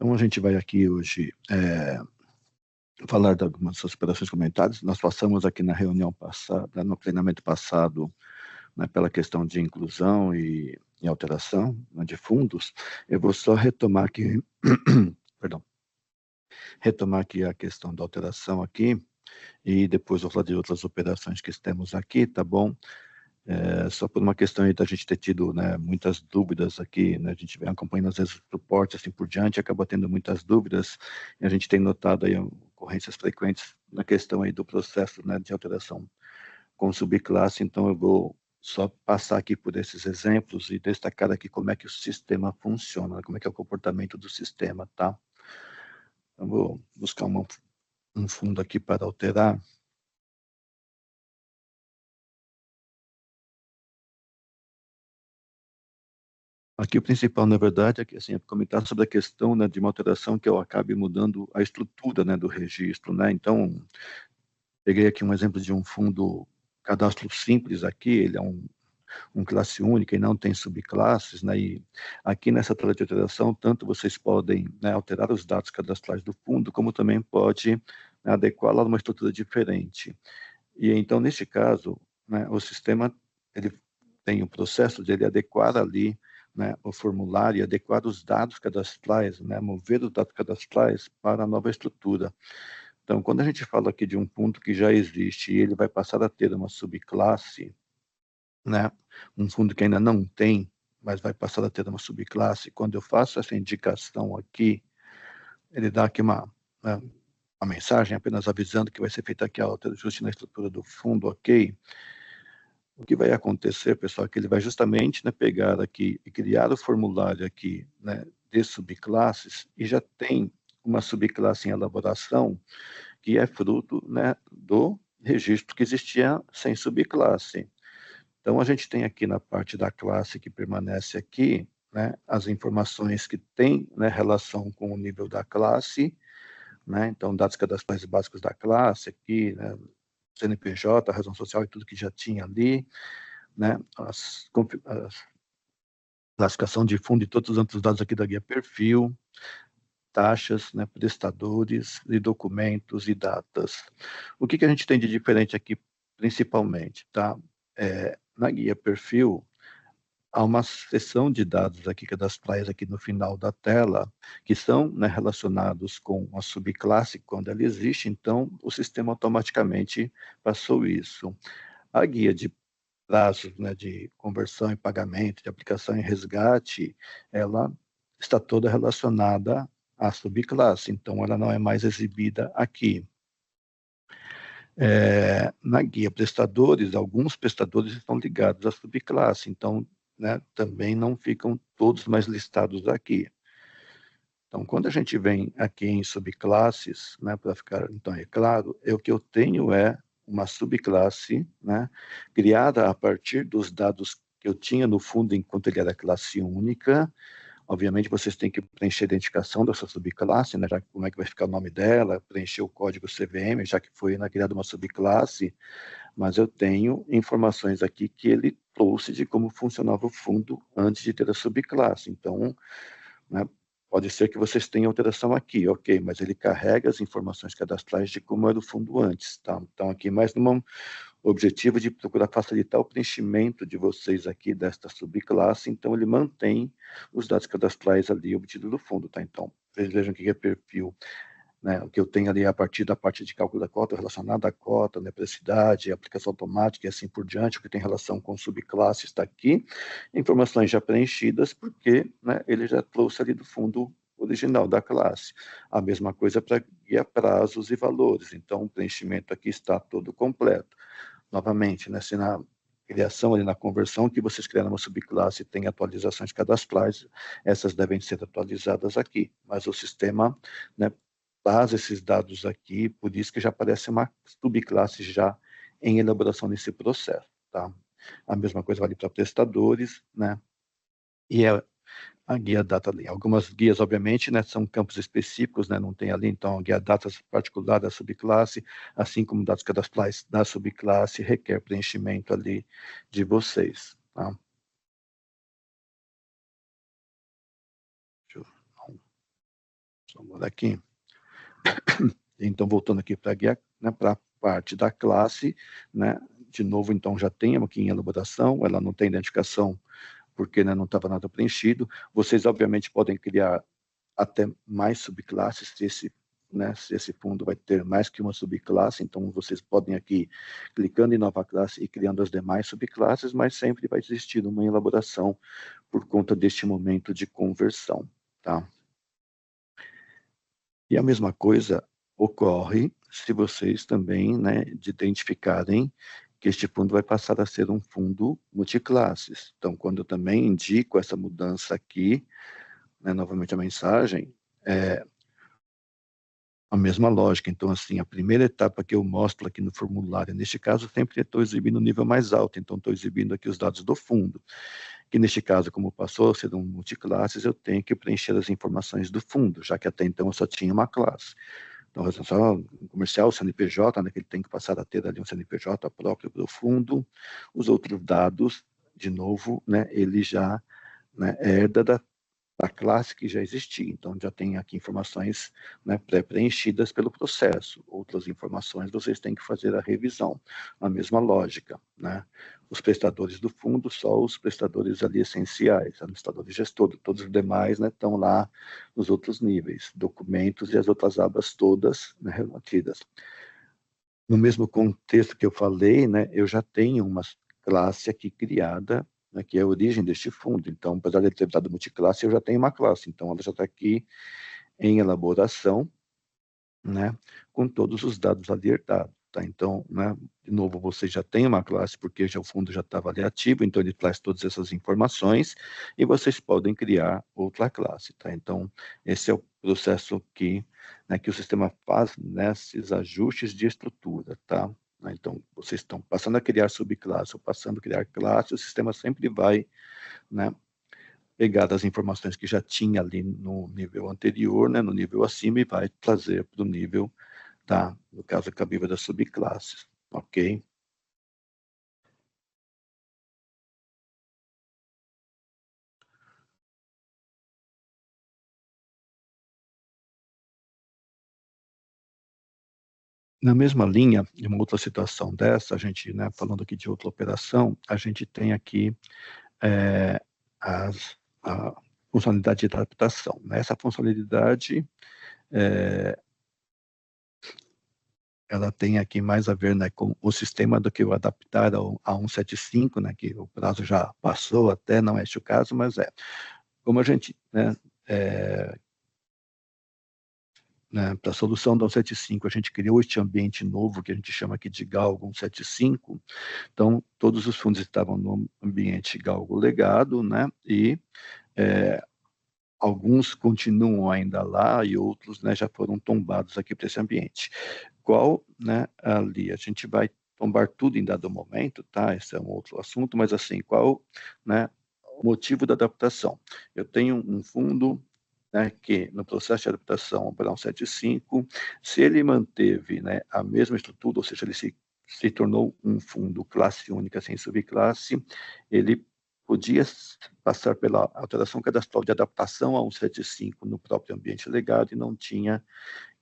Então, a gente vai aqui hoje falar de algumas das operações comentadas. Nós passamos aqui na reunião passada, no treinamento passado, né, pela questão de inclusão e alteração, né, de fundos. Eu vou só retomar aqui, perdão, retomar aqui a questão da alteração aqui, e depois vou falar de outras operações que temos aqui, tá bom? Só por uma questão aí da gente ter tido, né, muitas dúvidas aqui, né, a gente vem acompanhando às vezes o suporte assim por diante, acaba tendo muitas dúvidas, e a gente tem notado aí ocorrências frequentes na questão aí do processo, né, de alteração com subclasse, então eu vou só passar aqui por esses exemplos e destacar aqui como é que o sistema funciona, como é que é o comportamento do sistema, tá? Eu vou buscar um fundo aqui para alterar. Aqui o principal, na verdade, é que assim, é comentar sobre a questão, né, de uma alteração que eu acabe mudando a estrutura, né, do registro, né? Então, peguei aqui um exemplo de um fundo cadastro simples aqui, ele é um classe única e não tem subclasses, né? E aqui nessa tela de alteração, tanto vocês podem, né, alterar os dados cadastrais do fundo, como também pode, né, adequá-lo a uma estrutura diferente. E então, neste caso, né, o sistema ele tem o processo de ele adequar ali, né, o formulário e adequar os dados cadastrais, né, mover os dados cadastrais para a nova estrutura. Então, quando a gente fala aqui de um ponto que já existe e ele vai passar a ter uma subclasse, né, um fundo que ainda não tem, mas vai passar a ter uma subclasse, quando eu faço essa indicação aqui, ele dá aqui né, uma mensagem apenas avisando que vai ser feita aqui a ajuste na estrutura do fundo, ok? O que vai acontecer, pessoal, é que ele vai justamente, né, pegar aqui e criar o formulário aqui, né, de subclasses, e já tem uma subclasse em elaboração que é fruto, né, do registro que existia sem subclasse. Então, a gente tem aqui na parte da classe que permanece aqui, né, as informações que têm, né, relação com o nível da classe, né, então dados cadastrais básicos da classe aqui, né, CNPJ, razão social e tudo que já tinha ali, né, as classificação de fundo e todos os outros dados aqui da guia perfil, taxas, né, prestadores e documentos e datas. O que a gente tem de diferente aqui, principalmente, tá? Na guia perfil, há uma seção de dados aqui cadastrais aqui no final da tela, que são, né, relacionados com a subclasse quando ela existe, então o sistema automaticamente passou isso. A guia de prazos, né, de conversão e pagamento, de aplicação e resgate, ela está toda relacionada à subclasse, então ela não é mais exibida aqui. Na guia prestadores, alguns prestadores estão ligados à subclasse, então, né, também não ficam todos mais listados aqui. Então, quando a gente vem aqui em subclasses, né, para ficar, então, é claro, o que eu tenho é uma subclasse, né, criada a partir dos dados que eu tinha no fundo enquanto ele era classe única. Obviamente, vocês têm que preencher a identificação dessa subclasse, né, já como é que vai ficar o nome dela, preencher o código CVM, já que foi, né, criada uma subclasse, mas eu tenho informações aqui que ele trouxe de como funcionava o fundo antes de ter a subclasse. Então, né, pode ser que vocês tenham alteração aqui, ok, mas ele carrega as informações cadastrais de como era o fundo antes, tá? Então, aqui mais num objetivo de procurar facilitar o preenchimento de vocês aqui desta subclasse, então ele mantém os dados cadastrais ali obtidos do fundo, tá? Então, vocês vejam que é perfil, né, o que eu tenho ali a partir da parte de cálculo da cota relacionada à cota, né, precisidade, aplicação automática e assim por diante, o que tem relação com subclasse está aqui, informações já preenchidas, porque, né, ele já trouxe ali do fundo original da classe. A mesma coisa para guia prazos e valores, então o preenchimento aqui está todo completo. Novamente, né, se na criação, ali na conversão que vocês criaram uma subclasse tem atualizações cadastrais, essas devem ser atualizadas aqui, mas o sistema, né, traz esses dados aqui, por isso que já aparece uma subclasse já em elaboração nesse processo, tá? A mesma coisa vale para prestadores, né? E a guia data ali. Algumas guias, obviamente, né, são campos específicos, né, não tem ali, então a guia datas particular da subclasse, assim como dados cadastrais da subclasse, requer preenchimento ali de vocês, tá? Deixa eu Vamos aqui. Então, voltando aqui para a guia, né, para a parte da classe, né, de novo, então, já tem aqui em elaboração, ela não tem identificação porque, né, não estava nada preenchido. Vocês, obviamente, podem criar até mais subclasses, se esse fundo vai ter mais que uma subclasse, então vocês podem aqui, clicando em nova classe e criando as demais subclasses, mas sempre vai existir uma elaboração por conta deste momento de conversão, tá? E a mesma coisa ocorre se vocês também, né, de identificarem que este fundo vai passar a ser um fundo multiclasses. Então, quando eu também indico essa mudança aqui, né, novamente a mensagem, a mesma lógica. Então, assim, a primeira etapa que eu mostro aqui no formulário, neste caso, sempre estou exibindo o nível mais alto, então estou exibindo aqui os dados do fundo, que neste caso, como passou a ser um multiclasses, eu tenho que preencher as informações do fundo, já que até então eu só tinha uma classe. Então, só um comercial, CNPJ, né, que ele tem que passar a ter ali um CNPJ próprio para o fundo, os outros dados, de novo, né, ele já, né, herda da classe que já existia. Então, já tem aqui informações, né, pré-preenchidas pelo processo. Outras informações vocês têm que fazer a revisão. A mesma lógica, né? Os prestadores do fundo, só os prestadores ali essenciais, administrador e gestor, todos os demais, né, estão lá nos outros níveis, documentos e as outras abas todas, né, relatidas. No mesmo contexto que eu falei, né, eu já tenho uma classe aqui criada, né, que é a origem deste fundo. Então, apesar de ele ter dado multiclasse, eu já tenho uma classe. Então, ela já está aqui em elaboração, né, com todos os dados ali herdados. Tá? Então, né, de novo, você já tem uma classe, porque já, o fundo já estava ali ativo, então ele traz todas essas informações, e vocês podem criar outra classe. Tá? Então, esse é o processo que, né, que o sistema faz nesses ajustes de estrutura. Tá? Então, vocês estão passando a criar subclasse ou passando a criar classe, o sistema sempre vai, né, pegar das informações que já tinha ali no nível anterior, né, no nível acima, e vai trazer para o nível, tá, no caso cabível das subclasses, ok? Na mesma linha, em uma outra situação dessa, a gente, né, falando aqui de outra operação, a gente tem aqui é, a funcionalidade de adaptação. Né? Essa funcionalidade ela tem aqui mais a ver, né, com o sistema do que o adaptar a 175, né, que o prazo já passou até, não é este o caso, mas é. Como a gente, né, para a solução da 175, a gente criou este ambiente novo que a gente chama aqui de Galgo 175, então todos os fundos estavam no ambiente Galgo legado, né, e alguns continuam ainda lá e outros, né, já foram tombados aqui para esse ambiente. Qual, né, ali a gente vai tombar tudo em dado momento, tá? Esse é um outro assunto, mas assim, qual, né, o motivo da adaptação? Eu tenho um fundo, né, que no processo de adaptação para 175, se ele manteve, né, a mesma estrutura, ou seja, ele se tornou um fundo classe única sem subclasse, ele podia passar pela alteração cadastral de adaptação a 175 no próprio ambiente legado e não tinha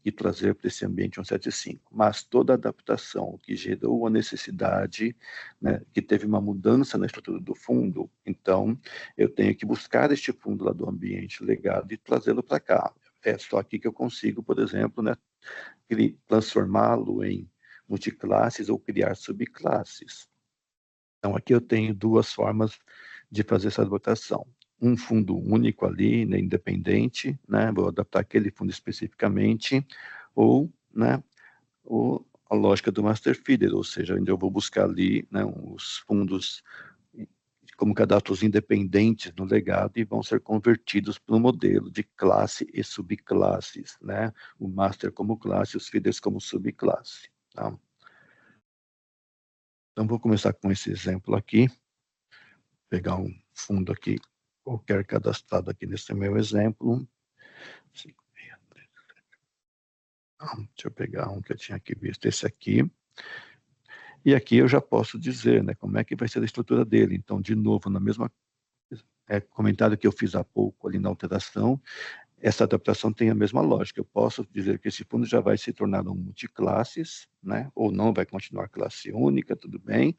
que trazer para esse ambiente 175. Mas toda adaptação que gerou a necessidade, né, que teve uma mudança na estrutura do fundo, então eu tenho que buscar este fundo lá do ambiente legado e trazê-lo para cá. É só aqui que eu consigo, por exemplo, né, transformá-lo em multiclasses ou criar subclasses. Então, aqui eu tenho duas formas de fazer essa adaptação. Um fundo único ali, né, independente, né, vou adaptar aquele fundo especificamente, ou, né, a lógica do master feeder, ou seja, onde eu vou buscar ali, né, os fundos como cadastros independentes no legado e vão ser convertidos para o modelo de classe e subclasses, né, o master como classe, os feeders como subclasse. Tá? Então, vou começar com esse exemplo aqui. Pegar um fundo aqui, qualquer cadastrado aqui nesse meu exemplo. Deixa eu pegar um que eu tinha aqui visto, esse aqui. E aqui eu já posso dizer, né, como é que vai ser a estrutura dele. Então, de novo, na mesma comentário que eu fiz há pouco ali na alteração, essa adaptação tem a mesma lógica. Eu posso dizer que esse fundo já vai se tornar um multiclasses, né? Ou não, vai continuar classe única, tudo bem,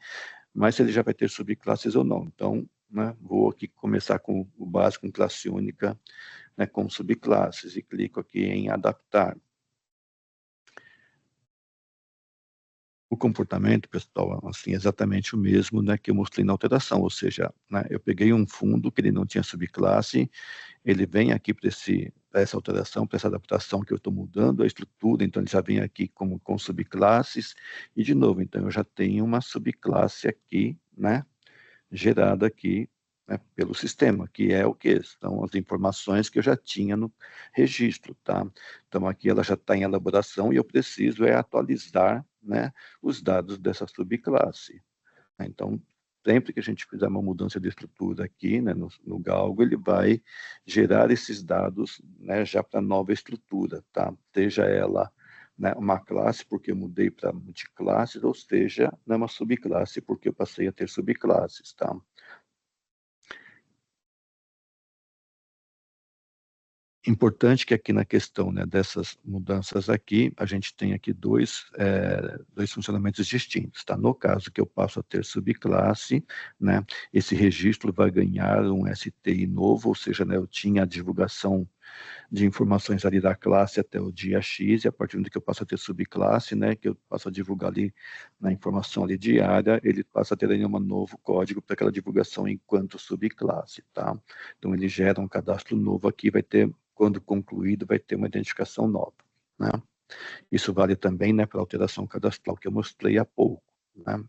mas ele já vai ter subclasses ou não. Então, né, vou aqui começar com o básico em classe única, né, com subclasses, e clico aqui em adaptar. O comportamento, pessoal, assim, é exatamente o mesmo, né, que eu mostrei na alteração, ou seja, né, eu peguei um fundo que ele não tinha subclasse, ele vem aqui para essa alteração, para essa adaptação que eu estou mudando a estrutura, então ele já vem aqui com subclasses, e de novo, então eu já tenho uma subclasse aqui, né, gerada aqui, né, pelo sistema, que é o que? São as informações que eu já tinha no registro, tá? Então aqui ela já está em elaboração e eu preciso atualizar, né, os dados dessa subclasse. Então, sempre que a gente fizer uma mudança de estrutura aqui, né, no Galgo, ele vai gerar esses dados, né, já para a nova estrutura, tá? Seja ela, né, uma classe, porque eu mudei para multiclasses, ou seja, né, uma subclasse, porque eu passei a ter subclasses, tá? Importante que aqui na questão, né, dessas mudanças aqui, a gente tem aqui dois funcionamentos distintos, tá? No caso que eu passo a ter subclasse, né, esse registro vai ganhar um STI novo, ou seja, né, eu tinha a divulgação de informações ali da classe até o dia X, e a partir do momento que eu passo a ter subclasse, né, que eu passo a divulgar ali na informação ali diária, ele passa a ter aí um novo código para aquela divulgação enquanto subclasse, tá? Então ele gera um cadastro novo aqui, vai ter, quando concluído, vai ter uma identificação nova, né? Isso vale também, né, para a alteração cadastral que eu mostrei há pouco, né?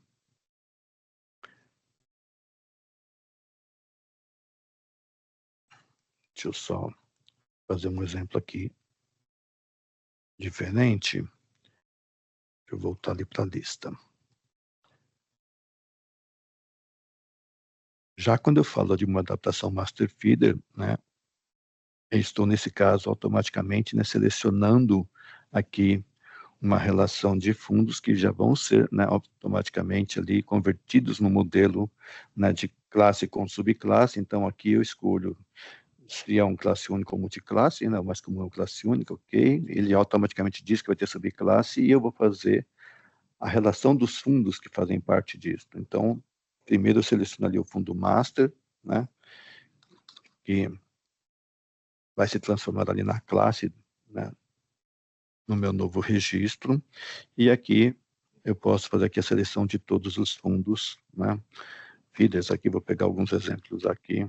Deixa eu só fazer um exemplo aqui diferente. Deixa eu voltar ali para a lista. Já quando eu falo de uma adaptação master feeder, né, eu estou, nesse caso, automaticamente, né, selecionando aqui uma relação de fundos que já vão ser, né, automaticamente ali convertidos no modelo, né, de classe com subclasse. Então, aqui eu escolho se é um classe única ou multiclasse, né, mas como é uma classe única, ok, ele automaticamente diz que vai ter subclasse e eu vou fazer a relação dos fundos que fazem parte disso. Então, primeiro eu seleciono ali o fundo master, né, que vai se transformar ali na classe, né, no meu novo registro, e aqui eu posso fazer aqui a seleção de todos os fundos, né, feeders. Aqui vou pegar alguns exemplos aqui.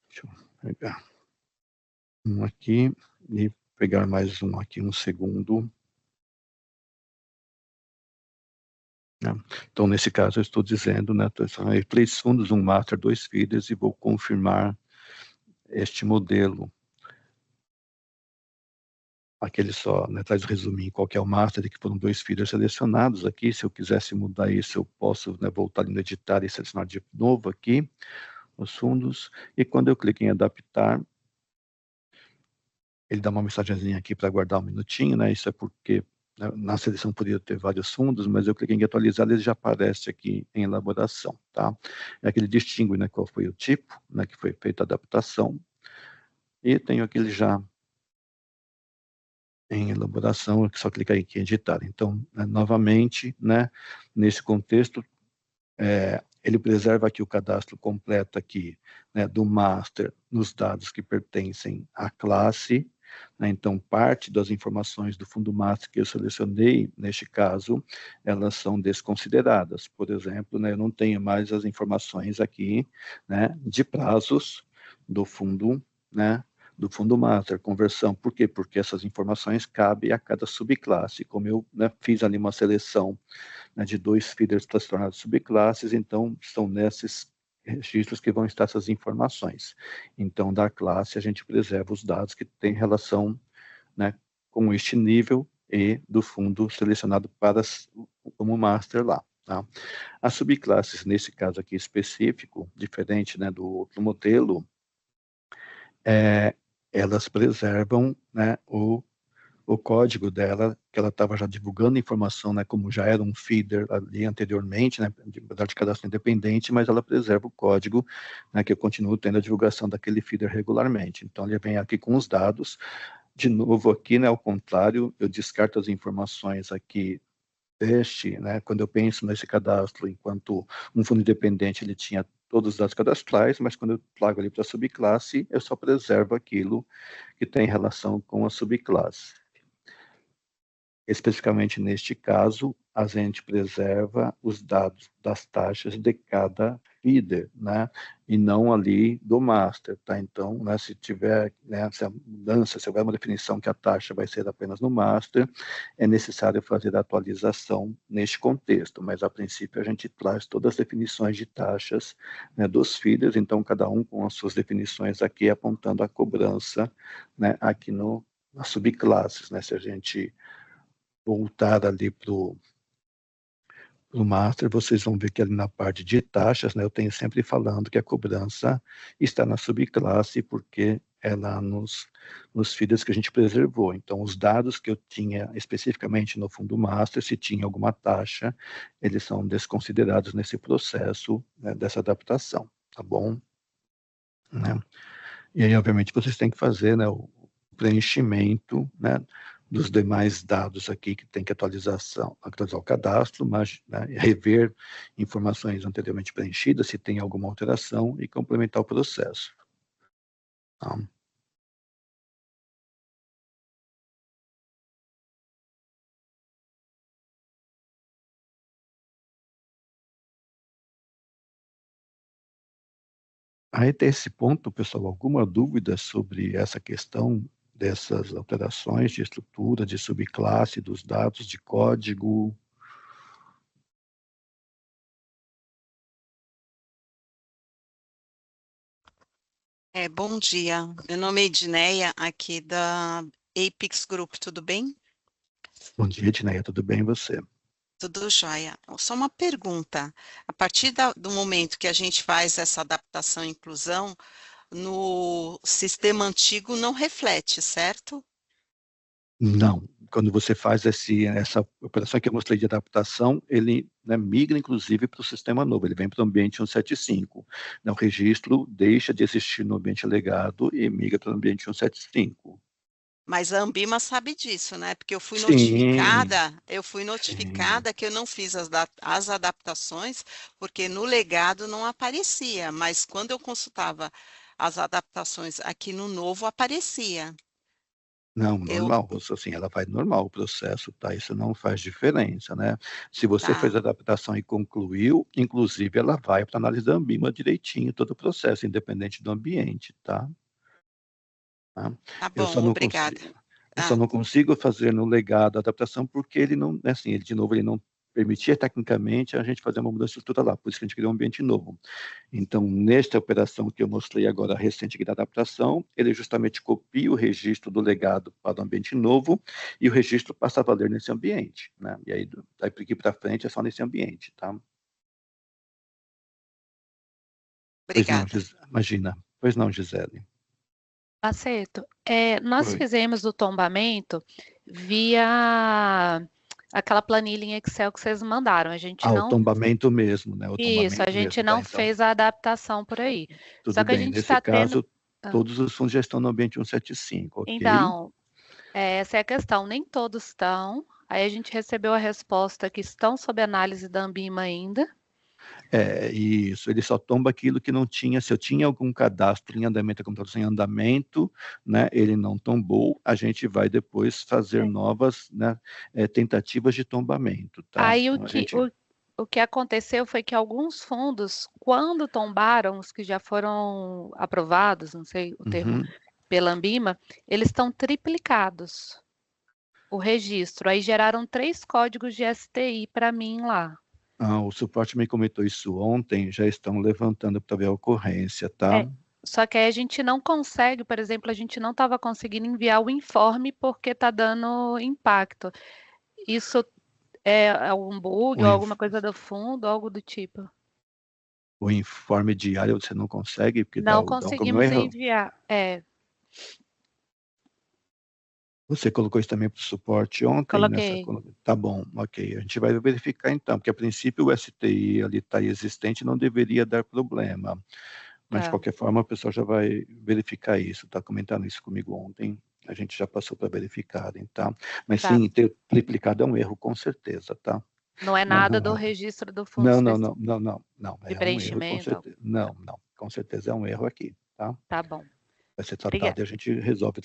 Deixa eu pegar um aqui e pegar mais um aqui, um segundo. Né? Então, nesse caso, eu estou dizendo, né, três fundos, um master, dois feeders, e vou confirmar este modelo. Aqui ele só, né, traz o resuminho, qual que é o master, que foram dois feeders selecionados aqui. Se eu quisesse mudar isso, eu posso, né, voltar ali no editar e selecionar de novo aqui os fundos. E quando eu clico em adaptar, ele dá uma mensagenzinha aqui para aguardar um minutinho, né? Isso é porque, né, na seleção poderia ter vários fundos, mas eu cliquei em atualizar, ele já aparece aqui em elaboração, tá? É que ele distingue, né, qual foi o tipo, né, que foi feita a adaptação, e tenho aquele já em elaboração, só clicar aqui em editar. Então, né, novamente, né, nesse contexto, ele preserva aqui o cadastro completo aqui, né, do master nos dados que pertencem à classe, né? Então, parte das informações do fundo master que eu selecionei, neste caso, elas são desconsideradas. Por exemplo, né, eu não tenho mais as informações aqui, né, de prazos do fundo, né, do fundo master, conversão. Por quê? Porque essas informações cabem a cada subclasse. Como eu, né, fiz ali uma seleção, né, de dois feeders para se tornar subclasses, então são nesses registros que vão estar essas informações. Então, da classe, a gente preserva os dados que têm relação, né, com este nível e do fundo selecionado para como master lá. Tá? As subclasses, nesse caso aqui específico, diferente, né, do outro modelo, elas preservam, né, o código dela, que ela estava já divulgando informação, né, como já era um feeder ali anteriormente, né, de cadastro independente, mas ela preserva o código, né, que eu continuo tendo a divulgação daquele feeder regularmente. Então, ele vem aqui com os dados. De novo aqui, né, ao contrário, eu descarto as informações aqui deste, né, quando eu penso nesse cadastro, enquanto um fundo independente ele tinha todos os dados cadastrais, mas quando eu plago ali para a subclasse, eu só preservo aquilo que tem relação com a subclasse. Especificamente neste caso, a gente preserva os dados das taxas de cada feeder, né? E não ali do master, tá? Então, né, se tiver, né, se a mudança, se houver uma definição que a taxa vai ser apenas no master, é necessário fazer a atualização neste contexto, mas a princípio a gente traz todas as definições de taxas, né, dos feeders, então cada um com as suas definições aqui apontando a cobrança, né, aqui no nas subclasses, né? Se a gente voltar ali para o master, vocês vão ver que ali na parte de taxas, né, eu tenho sempre falando que a cobrança está na subclasse, porque é lá nos feeders que a gente preservou. Então, os dados que eu tinha especificamente no fundo master, se tinha alguma taxa, eles são desconsiderados nesse processo, né, dessa adaptação, tá bom? Né? E aí, obviamente, vocês têm que fazer, né, o preenchimento, né, dos demais dados aqui que tem que atualizar o cadastro, mas, né, rever informações anteriormente preenchidas, se tem alguma alteração, e complementar o processo. Tá? Aí, até esse ponto, pessoal, alguma dúvida sobre essa questão dessas alterações de estrutura, de subclasse, dos dados de código? Bom dia, meu nome é Edneia, aqui da Apex Group, tudo bem? Bom dia, Edneia, tudo bem e você? Tudo jóia. Só uma pergunta, a partir do momento que a gente faz essa adaptação e inclusão, no sistema antigo não reflete, certo? Não, quando você faz essa operação que eu mostrei de adaptação, ele, né, migra inclusive para o sistema novo, ele vem para o ambiente 175. Né, o registro deixa de existir no ambiente legado e migra para o ambiente 175. Mas a Ambima sabe disso, né? Porque Sim, eu fui sim. notificada que eu não fiz as adaptações, porque no legado não aparecia, mas quando eu consultava as adaptações aqui no novo, aparecia. Não, Eu, normal, assim, ela vai normal o processo, tá? Isso não faz diferença, né? Se você fez tá, a adaptação e concluiu, inclusive ela vai para a análise da Ambima direitinho, todo o processo, independente do ambiente, tá? Tá? tá Eu só bom, não obrigada. consigo, eu só Ah, não consigo fazer no legado a adaptação porque ele não, né, assim, ele de novo ele não permitia tecnicamente a gente fazer uma mudança de estrutura lá, por isso que a gente criou um ambiente novo. Então, nesta operação que eu mostrei agora recente aqui da adaptação, ele justamente copia o registro do legado para o ambiente novo e o registro passa a valer nesse ambiente, né? E aí, daqui para frente é só nesse ambiente, tá? Pois não, obrigada. imagina. Pois não, Gisele. Maceto, nós Oi. fizemos o tombamento via aquela planilha em Excel que vocês mandaram. A gente Ah, o não, tombamento mesmo, né? O isso, a tombamento gente mesmo, tá? não Então, fez a adaptação por aí. Só tudo que a bem. gente Nesse está tendo. caso, todos os fundos já estão no ambiente 175, ok? Então, essa é a questão. Nem todos estão. Aí a gente recebeu a resposta que estão sob análise da Ambima ainda. É, isso, ele só tomba aquilo que não tinha, se eu tinha algum cadastro em andamento, a computação em andamento, né, ele não tombou, a gente vai depois fazer É. novas, né, tentativas de tombamento, tá? Aí Então, a gente, o que aconteceu foi que alguns fundos, quando tombaram, os que já foram aprovados, não sei o termo, uhum. pela Ambima, eles estão triplicados, o registro. Aí geraram 3 códigos de STI para mim lá. Ah, o suporte me comentou isso ontem, já estão levantando para ver a ocorrência, tá? É, só que aí a gente não consegue, por exemplo, a gente não estava conseguindo enviar o informe porque está dando impacto. Isso é algum bug O, ou inf- alguma coisa do fundo, algo do tipo? o informe diário você não consegue, porque Não dá um problema conseguimos erro. enviar. Você colocou isso também para o suporte ontem? Coloquei. Tá bom, ok. A gente vai verificar então, porque a princípio o STI ali está existente, não deveria dar problema. Mas de Tá, qualquer forma, o pessoal já vai verificar isso, está comentando isso comigo ontem. A gente já passou para verificarem, tá? Mas tá. sim, ter triplicado é um erro, com certeza, tá? Não é Não, nada não do é. registro do fundo Não, não, não, específico não, não, não. de É um erro, com preenchimento? certeza. Não, não. Com certeza é um erro aqui, tá? Tá bom. Vai ser Obrigada. tratado e a gente resolve,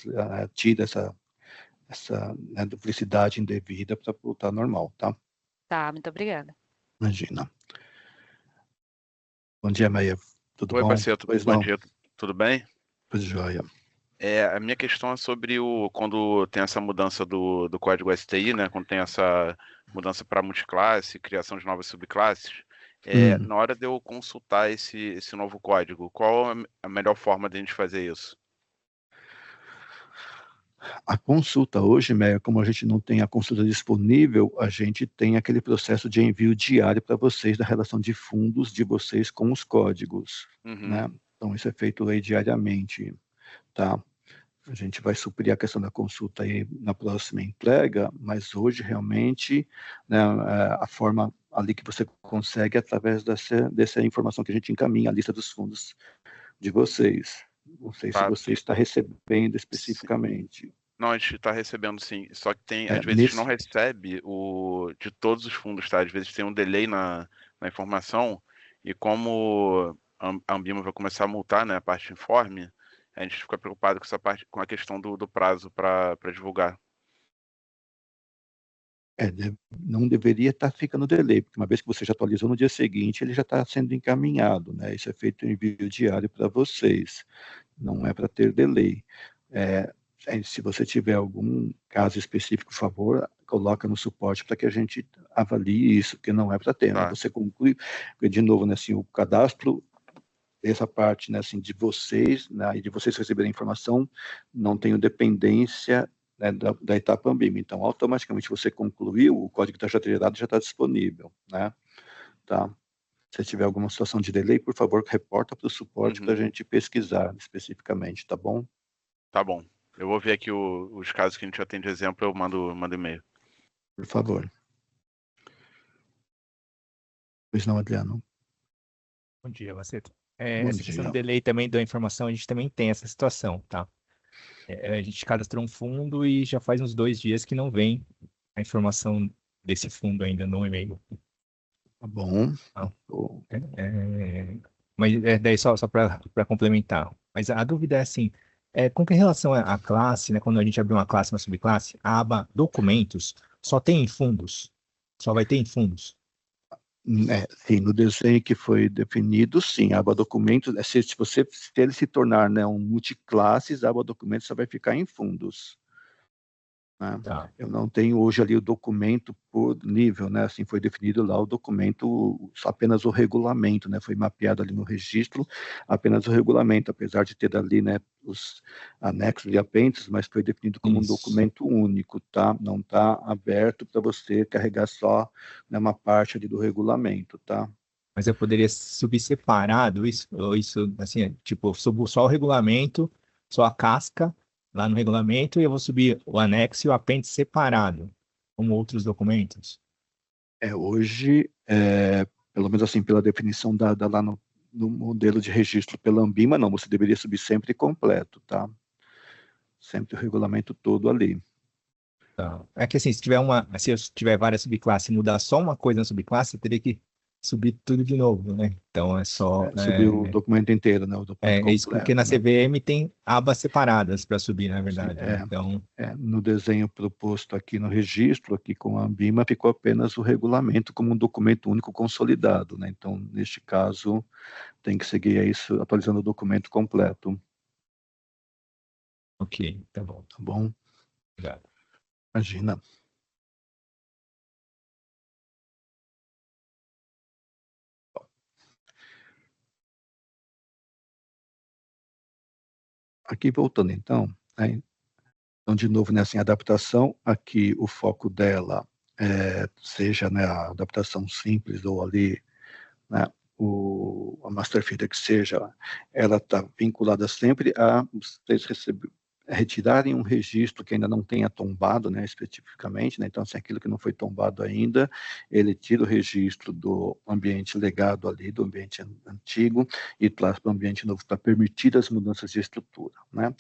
tira essa duplicidade indevida para voltar normal, tá? Tá, muito obrigada. Imagina. Bom dia, Meia. Tudo Oi, bom? parceiro, Pois bom não. dia, tudo bem? Pois joia. A minha questão é sobre quando tem essa mudança do código STI, né? Quando tem essa mudança para multiclasse, criação de novas subclasses. Na hora de eu consultar esse novo código, qual a melhor forma de a gente fazer isso? A consulta hoje, Meia, como a gente não tem a consulta disponível, a gente tem aquele processo de envio diário para vocês da relação de fundos de vocês com os códigos, né? Então, isso é feito aí diariamente, tá? A gente vai suprir a questão da consulta aí na próxima entrega, mas hoje realmente, né, a forma ali que você consegue é através dessa informação que a gente encaminha, a lista dos fundos de vocês. Não sei se Tá. você está recebendo Sim. especificamente. Não, a gente está recebendo sim, só que tem, às vezes Nesse... não recebe de todos os fundos, tá? Às vezes tem um delay na informação, e como a Ambima vai começar a multar, né, a parte informe, a gente fica preocupado com essa parte, com a questão do prazo para divulgar. Não deveria estar ficando delay, porque uma vez que você já atualizou no dia seguinte, ele já está sendo encaminhado, né? Isso é feito em envio diário para vocês, não é para ter delay. Se você tiver algum caso específico, por favor, coloca no suporte para que a gente avalie isso, que não é para ter, né? Tá. Você conclui, de novo, né, assim, o cadastro, essa parte, né, assim, de vocês, né, e de vocês receberem informação, não tenho dependência, né, da etapa Ambima. Então, automaticamente você concluiu, o código está já gerado, já está disponível, né? Tá? Se tiver alguma situação de delay, por favor, reporta para o suporte para a gente pesquisar especificamente, tá bom? Tá bom. Eu vou ver aqui os casos que a gente já tem de exemplo, eu mando e-mail. Por favor. Pois não, Adriano. Bom dia, Macedo. Bom Essa dia. questão do delay também da informação, a gente também tem essa situação, tá? A gente cadastrou um fundo e já faz uns 2 dias que não vem a informação desse fundo ainda no e-mail. Tá bom. Ah. Mas daí só para complementar. Mas a dúvida é assim, com que relação à classe, né? Quando a gente abrir uma classe, uma subclasse, a aba documentos só tem em fundos? Só vai ter em fundos? Sim, no desenho que foi definido, sim, a aba documentos, se ele se tornar, né, um multiclasses, a aba documentos só vai ficar em fundos. Né? Tá. Eu não tenho hoje ali o documento por nível, né? Assim foi definido lá o documento, apenas o regulamento, né? Foi mapeado ali no registro, apenas o regulamento, apesar de ter ali, né, os anexos e apêndices, mas foi definido como um documento único, tá? Não está aberto para você carregar só, né, uma parte ali do regulamento, tá? Mas eu poderia subir separado isso, ou isso, assim, tipo, subo só o regulamento, só a casca lá no regulamento, e eu vou subir o anexo e o apêndice separado, como outros documentos? Hoje, pelo menos assim, pela definição dada lá no modelo de registro pela Ambima, não, você deveria subir sempre completo, tá? Sempre o regulamento todo ali. Tá. É que assim, se eu tiver várias subclasses e mudar só uma coisa na subclasse, eu teria que subir tudo de novo, né? Então é só... subir o documento inteiro, né? O documento completo, isso, porque na CVM tem abas separadas para subir, na verdade. Sim, né? Então... no desenho proposto aqui no registro, aqui com a Ambima, ficou apenas o regulamento como um documento único consolidado, né? Então, neste caso, tem que seguir isso, atualizando o documento completo. Ok, tá bom. Tá bom? Obrigado. Imagina. Aqui voltando então, né? Então, de novo, né, assim, a adaptação, aqui o foco dela seja, né, a adaptação simples ou ali, né, a master feeder que seja, ela está vinculada sempre a vocês retirarem um registro que ainda não tenha tombado, né, especificamente, né, então, assim, aquilo que não foi tombado ainda, ele tira o registro do ambiente legado ali, do ambiente antigo, e traz para o ambiente novo para permitir as mudanças de estrutura, né.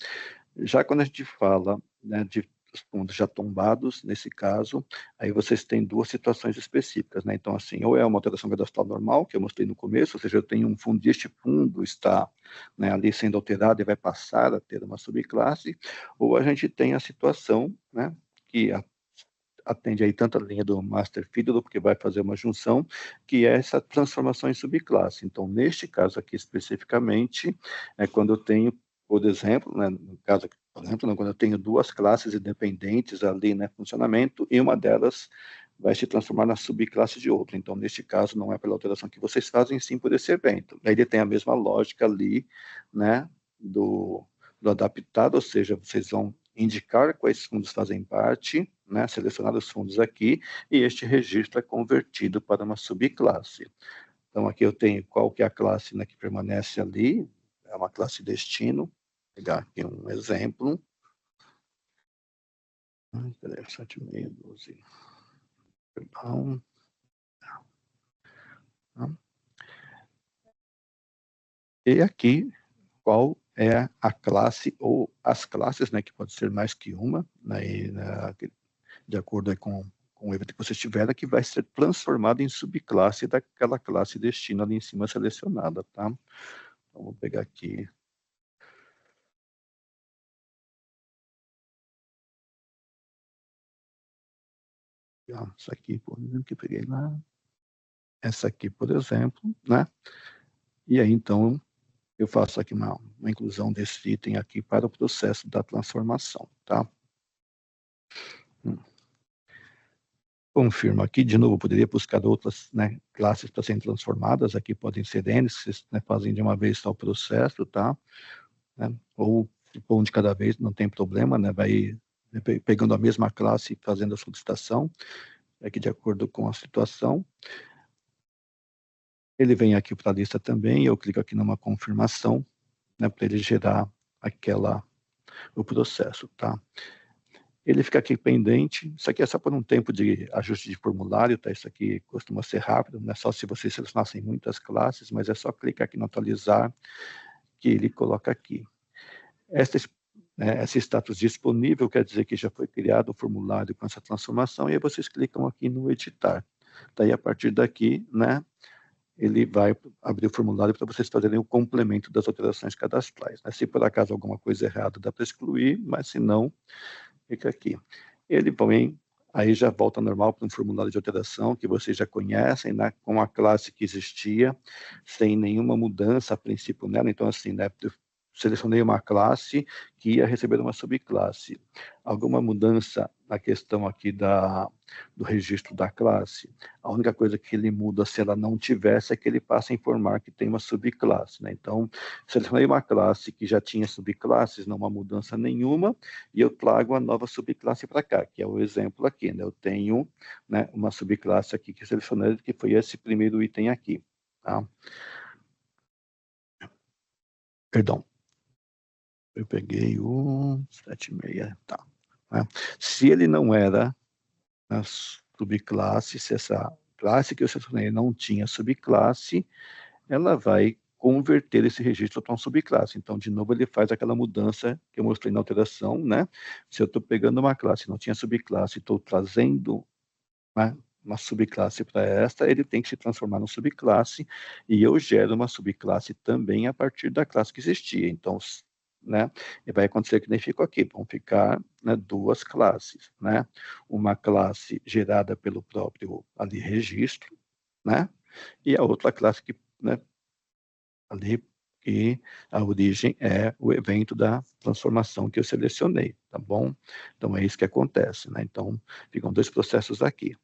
Já quando a gente fala, né, de fundos já tombados, nesse caso, aí vocês têm duas situações específicas, né? Então, assim, ou é uma alteração cadastral normal, que eu mostrei no começo, ou seja, eu tenho um fundo e este fundo está, né, ali sendo alterado e vai passar a ter uma subclasse, ou a gente tem a situação, né, que atende aí tanto a linha do Master Fiddle, porque vai fazer uma junção, que é essa transformação em subclasse. Então, neste caso aqui especificamente, é quando eu tenho, por exemplo, né, no caso aqui, por exemplo, quando eu tenho duas classes independentes ali, né, funcionamento, e uma delas vai se transformar na subclasse de outra. Então, neste caso, não é pela alteração que vocês fazem, sim por esse evento. Aí ele tem a mesma lógica ali, né, do adaptado, ou seja, vocês vão indicar quais fundos fazem parte, né, selecionar os fundos aqui, e este registro é convertido para uma subclasse. Então, aqui eu tenho qual que é a classe, né, que permanece ali, é uma classe destino. Vou pegar aqui um exemplo. Peraí, 7612. Perdão. E aqui, qual é a classe, ou as classes, né, que pode ser mais que uma, né, e, né, de acordo aí com o evento que vocês tiveram, que vai ser transformado em subclasse daquela classe destino ali em cima selecionada, tá? Então, vou pegar aqui. Essa aqui, por exemplo, que eu peguei lá. Essa aqui, por exemplo, né? E aí, então, eu faço aqui uma inclusão desse item aqui para o processo da transformação, tá? Confirmo aqui, de novo, eu poderia buscar outras, né, classes para serem transformadas, aqui podem ser N, vocês, né, fazem de uma vez só o processo, tá? Né? Ou um de cada vez, não tem problema, né? Vai pegando a mesma classe e fazendo a solicitação, aqui de acordo com a situação. Ele vem aqui para a lista também, eu clico aqui numa confirmação, né, para ele gerar o processo, tá? Ele fica aqui pendente, isso aqui é só por um tempo de ajuste de formulário, tá? Isso aqui costuma ser rápido, não é só se vocês selecionassem muitas classes, mas é só clicar aqui no atualizar, que ele coloca aqui. Esse status disponível quer dizer que já foi criado o formulário com essa transformação, e aí vocês clicam aqui no editar. Daí, a partir daqui, né, ele vai abrir o formulário para vocês fazerem o complemento das alterações cadastrais, né? Se por acaso alguma coisa errada, dá para excluir, mas se não, fica aqui. Ele também, aí já volta normal para um formulário de alteração que vocês já conhecem, né, com a classe que existia, sem nenhuma mudança a princípio nela. Então, assim, né, eu selecionei uma classe que ia receber uma subclasse. Alguma mudança na questão aqui do registro da classe? A única coisa que ele muda, se ela não tivesse, é que ele passa a informar que tem uma subclasse, né? Então, selecionei uma classe que já tinha subclasses, não uma mudança nenhuma, e eu trago a nova subclasse para cá, que é o exemplo aqui, né? Eu tenho, né, uma subclasse aqui que selecionei, que foi esse primeiro item aqui, tá? Perdão. Eu peguei o 76, tá. Né? Se ele não era a subclasse, se essa classe que eu selecionei não tinha subclasse, ela vai converter esse registro para uma subclasse. Então, de novo, ele faz aquela mudança que eu mostrei na alteração, né? Se eu estou pegando uma classe que não tinha subclasse, estou trazendo, né, uma subclasse para esta, ele tem que se transformar numa subclasse, e eu gero uma subclasse também a partir da classe que existia. Então, né, e vai acontecer que nem ficou aqui, vão ficar, né, duas classes, né? Uma classe gerada pelo próprio ali registro, né? E a outra classe que, né, ali que a origem é o evento da transformação que eu selecionei, tá bom? Então é isso que acontece, né? Então ficam dois processos aqui.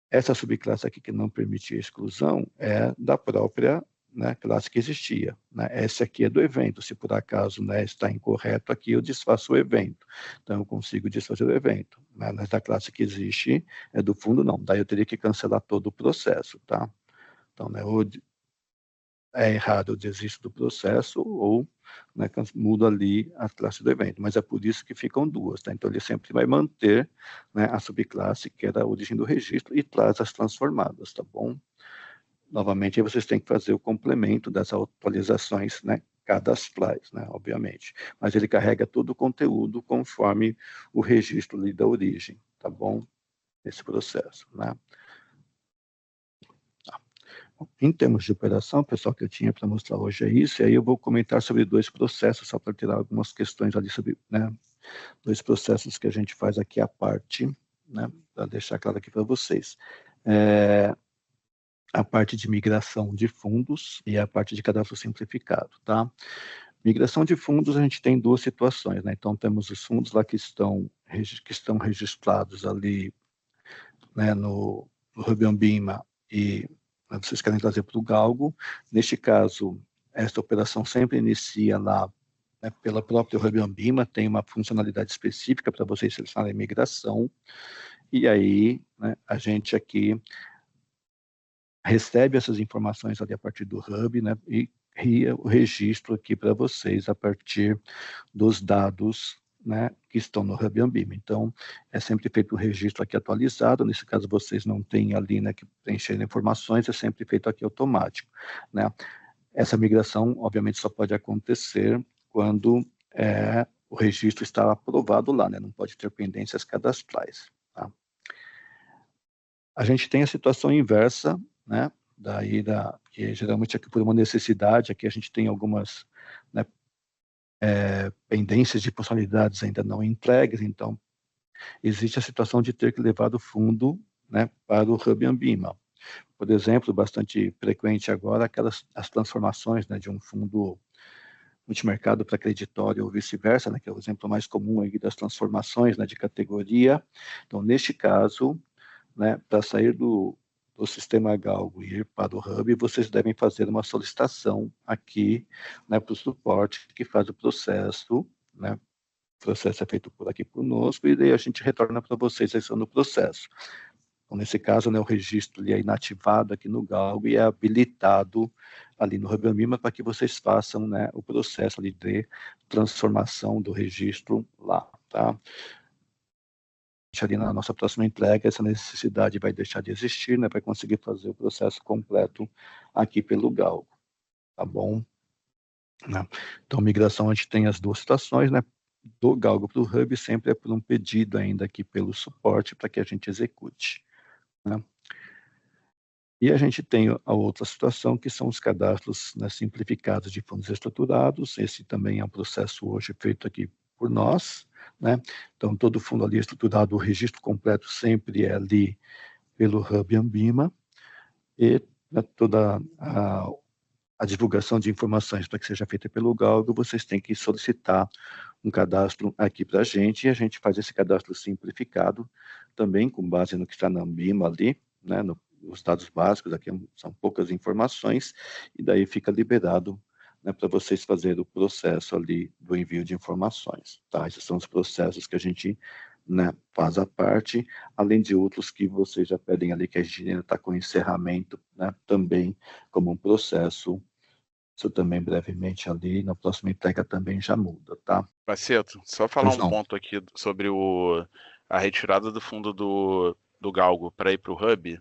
Essa subclasse aqui que não permitia exclusão é da própria, né, classe que existia, né? Essa aqui é do evento. Se por acaso, né, está incorreto aqui, eu desfaço o evento. Então eu consigo desfazer o evento. Né? Mas da classe que existe é do fundo, não. Daí eu teria que cancelar todo o processo, tá? Então, né, ou é errado, eu desisto do processo, ou né, mudo ali a classe do evento, mas é por isso que ficam duas, tá? Então ele sempre vai manter, né, a subclasse, que era a origem do registro, e traz as transformadas, tá bom? Novamente, aí vocês têm que fazer o complemento das atualizações, né, cadastrais, né, obviamente. Mas ele carrega todo o conteúdo conforme o registro ali da origem, tá bom? Esse processo, né? Em termos de operação, pessoal, que eu tinha para mostrar hoje é isso, e aí eu vou comentar sobre dois processos, só para tirar algumas questões ali sobre, né, dois processos que a gente faz aqui à parte, né, para deixar claro aqui para vocês. A parte de migração de fundos e a parte de cadastro simplificado, tá? Migração de fundos, a gente tem duas situações, né? Então, temos os fundos lá que estão registrados ali, né, no Hub Ambima, e vocês querem trazer para o Galgo. Neste caso, esta operação sempre inicia lá, né, pela própria Hub Ambima, tem uma funcionalidade específica para vocês selecionarem a migração, e aí, né, a gente aqui recebe essas informações ali a partir do Hub, né, e cria o registro aqui para vocês a partir dos dados, né, que estão no Hub Ambima. Então, é sempre feito o registro aqui atualizado, nesse caso vocês não têm ali, né, que preencher informações, é sempre feito aqui automático, né. Essa migração, obviamente, só pode acontecer quando o registro está aprovado lá, né, não pode ter pendências cadastrais, tá. A gente tem a situação inversa, né, que geralmente aqui por uma necessidade, aqui a gente tem algumas, né, pendências de funcionalidades ainda não entregues, então existe a situação de ter que levar o fundo, né, para o Hub Ambima. Por exemplo, bastante frequente agora, as transformações, né, de um fundo multimercado para creditório ou vice-versa, né, que é o exemplo mais comum aí das transformações, né, de categoria. Então, neste caso, né, para sair do sistema Galgo e ir para o Hub, vocês devem fazer uma solicitação aqui, né, para o suporte que faz o processo, né, o processo é feito por aqui conosco, e daí a gente retorna para vocês no processo. Então, nesse caso, né, o registro ele é inativado aqui no Galgo e é habilitado ali no Hub Ambima para que vocês façam, né, o processo ali de transformação do registro lá, tá? Ali na nossa próxima entrega, essa necessidade vai deixar de existir, né, vai conseguir fazer o processo completo aqui pelo Galgo, tá bom? Né? Então, migração, a gente tem as duas situações, né, do Galgo para o Hub, sempre é por um pedido ainda aqui pelo suporte para que a gente execute, né? E a gente tem a outra situação, que são os cadastros, né, simplificados de fundos estruturados. Esse também é um processo hoje feito aqui por nós, né? Então, todo fundo ali estruturado, o registro completo sempre é ali pelo Hub Ambima, e, né, toda a divulgação de informações para que seja feita pelo Galgo, vocês têm que solicitar um cadastro aqui para a gente, e a gente faz esse cadastro simplificado também com base no que está na Ambima ali, né, os dados básicos, aqui são poucas informações, e daí fica liberado, né, para vocês fazerem o processo ali do envio de informações, tá? Esses são os processos que a gente, né, faz à parte, além de outros que vocês já pedem ali, que a gente ainda está com encerramento, né, também como um processo. Isso também brevemente ali, na próxima entrega também já muda, tá? Paceto, só falar um ponto aqui sobre a retirada do fundo do Galgo para ir para o Hub.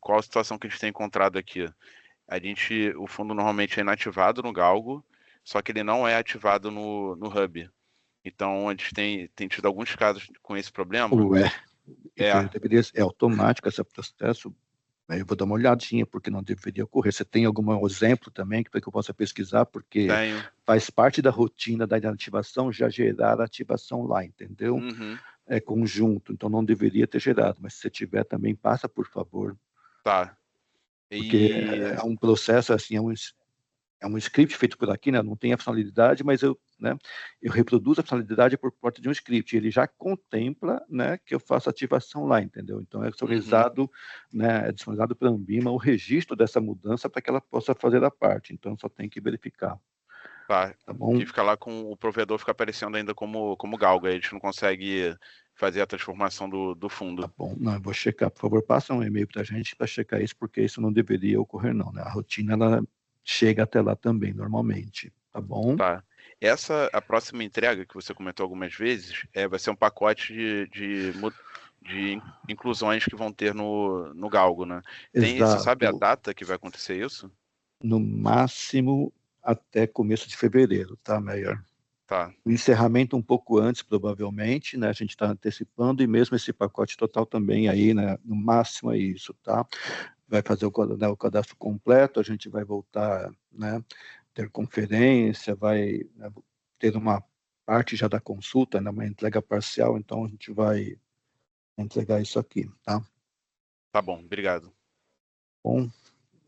Qual a situação que a gente tem encontrado aqui? O fundo normalmente é inativado no Galgo, só que ele não é ativado no Hub. Então, a gente tem tido alguns casos com esse problema. É automático esse processo. Eu vou dar uma olhadinha, porque não deveria ocorrer. Você tem algum exemplo também para que eu possa pesquisar? Porque faz parte da rotina da inativação já gerar a ativação lá, entendeu? Uhum. É conjunto, então não deveria ter gerado. Mas se você tiver também, passa, por favor. Tá. Porque é um processo, assim, é um script feito por aqui, né? Não tem a funcionalidade, mas eu reproduzo a funcionalidade por parte de um script. Ele já contempla, né, que eu faço ativação lá, entendeu? Então é disponibilizado, né, é disponibilizado para a Ambima o registro dessa mudança para que ela possa fazer a parte. Então só tem que verificar. Tá bom? Que fica lá com o provedor, fica aparecendo ainda como Galgo, aí a gente não consegue fazer a transformação do fundo. Tá bom, não, eu vou checar, por favor, passa um e-mail para a gente para checar isso, porque isso não deveria ocorrer não, né? A rotina, ela chega até lá também, normalmente. Tá bom? Tá. A próxima entrega que você comentou algumas vezes, vai ser um pacote de inclusões que vão ter no Galgo, né? Você sabe a Exato. data que vai acontecer isso? No máximo até começo de fevereiro, tá, Meyer? Tá. O encerramento um pouco antes, provavelmente, né? A gente está antecipando, e mesmo esse pacote total também aí, né? No máximo é isso, tá? Vai fazer o cadastro completo, a gente vai voltar, né? Ter conferência, vai, né, ter uma parte já da consulta, né? Uma entrega parcial, então a gente vai entregar isso aqui, tá? Tá bom, obrigado. Bom,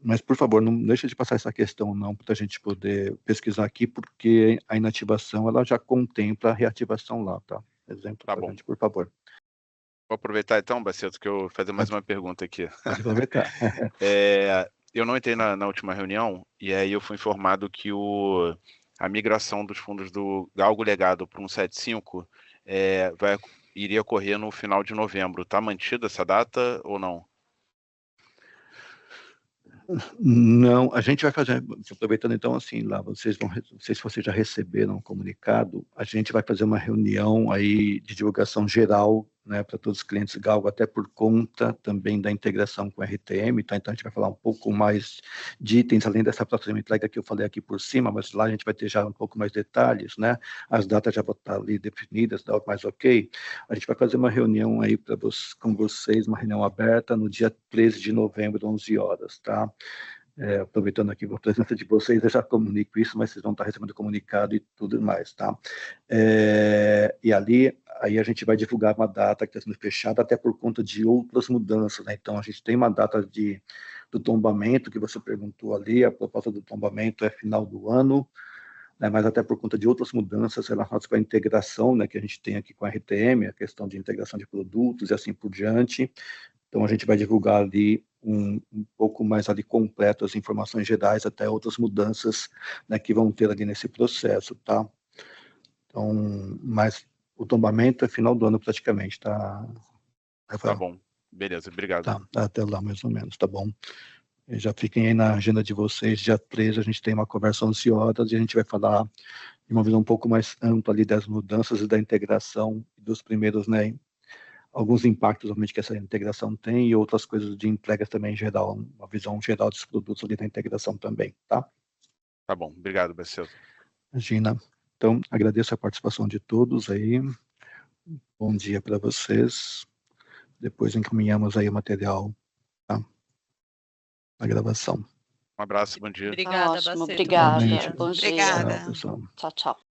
mas, por favor, não deixa de passar essa questão, não, para a gente poder pesquisar aqui, porque a inativação, ela já contempla a reativação lá, tá? Exemplo Tá pra bom. gente, por favor. Vou aproveitar então, Baceto, que eu vou fazer mais uma pergunta aqui. Pode aproveitar. Eu não entrei na última reunião, e aí eu fui informado que a migração dos fundos do Galgo Legado para 175 iria ocorrer no final de novembro. Está mantida essa data ou não? Não, a gente vai fazer, aproveitando então assim, lá, não sei se vocês já receberam um comunicado, a gente vai fazer uma reunião aí de divulgação geral, né, para todos os clientes Galgo, até por conta também da integração com o RTM, tá? Então a gente vai falar um pouco mais de itens, além dessa próxima entrega que eu falei aqui por cima, mas lá a gente vai ter já um pouco mais detalhes, né? As datas já vão estar ali definidas, tá mais ok. A gente vai fazer uma reunião aí com vocês, uma reunião aberta no dia 13 de novembro, 11 horas, tá? Aproveitando aqui a presença de vocês, eu já comunico isso, mas vocês vão estar recebendo comunicado e tudo mais, tá? E ali, aí a gente vai divulgar uma data que está sendo fechada, até por conta de outras mudanças, né? Então, a gente tem uma data do tombamento, que você perguntou ali, a proposta do tombamento é final do ano, né? Mas até por conta de outras mudanças relacionadas com a integração, né, que a gente tem aqui com a RTM, a questão de integração de produtos e assim por diante. Então, a gente vai divulgar ali um pouco mais ali completo as informações gerais, até outras mudanças, né, que vão ter ali nesse processo, tá? Então, mas o tombamento é final do ano praticamente, tá, Rafael? Tá bom, beleza, obrigado. Tá, até lá mais ou menos, tá bom? Já fiquem aí na agenda de vocês, dia 13 a gente tem uma conversa 11 horas e a gente vai falar de uma visão um pouco mais ampla ali das mudanças e da integração dos primeiros, né, alguns impactos realmente que essa integração tem e outras coisas de entregas também em geral, uma visão geral dos produtos ali da integração também, tá? Tá bom, obrigado, Baceto. Imagina. Então, agradeço a participação de todos aí. Bom dia para vocês. Depois encaminhamos aí o material, tá? A gravação. Um abraço, bom dia. Obrigada, Ótimo, Baceto. obrigada. Bom dia. Bom dia. Tchau, pessoal. Tchau, tchau.